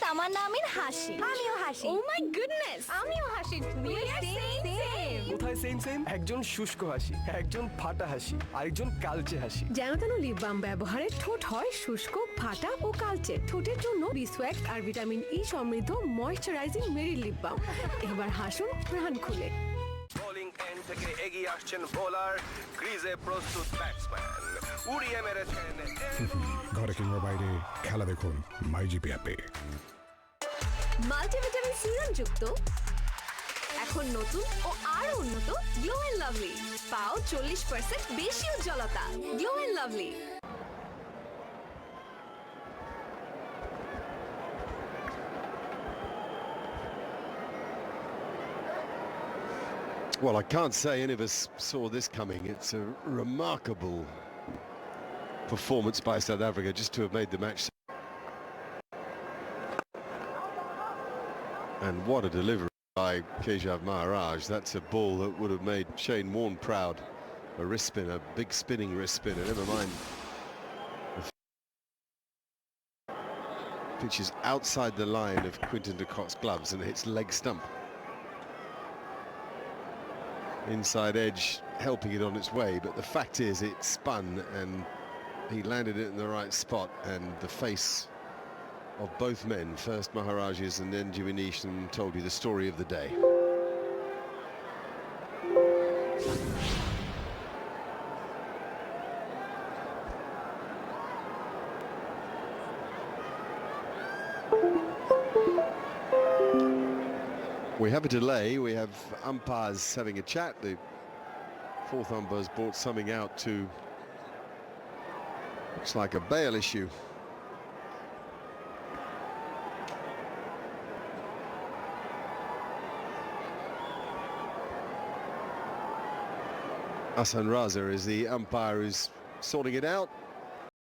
তামান্না আমিন হাসি। আমিও হাসি। ও মাই গুডনেস, আমিও হাসি। We are same. কোথায় সেম সেম? একজন শুষ্ক হাসি, একজন ফাটা হাসি, আরেকজন কালচে হাসি। যেন তেন লিপ বাম ব্যবহারে ঠোঁট হয় শুষ্ক, ফাটা ও কালচে। ঠোঁটের জন্য বিসওয়াক্স আর ভিটামিন ই সমৃদ্ধ ময়শ্চারাইজিং মেরি লিপ বাম। এবার হাসুন প্রাণ খুলে। বোলিং এন্ড থেকে এগিয়ে আসছেন বোলার, ক্রিজে প্রস্তুত ব্যাটসম্যান উড়িয়ে মেরেছেন। ঘরে কিংবা বাইরে খেলা দেখুন মাইজিপি অ্যাপে। মাল্টিভিটামিন সিরাম যুক্ত এখন নতুন ও আরো উন্নত গ্লো এন্ড লাভলি। পাও 40% বেশি উজ্জ্বলতা। Glow and lovely. Well, I can't say any of us saw this coming. It's a remarkable performance by South Africa just to have made the match. And what a delivery by Kejav Maharaj. That's a ball that would have made Shane Warne proud. A wrist spin, a big spinning wrist spinner, never mind. The pitch is outside the line of Quinton de Kock's gloves and hits leg stump. Inside edge helping it on its way, but the fact is it spun and he landed it in the right spot, and the face of both men, first Maharaj's and then Jivanesham, told you the story of the day. We have a delay, we have umpires having a chat. The fourth umpire's brought something out to, looks like a bail issue. Hassan Raza is the umpire who's sorting it out.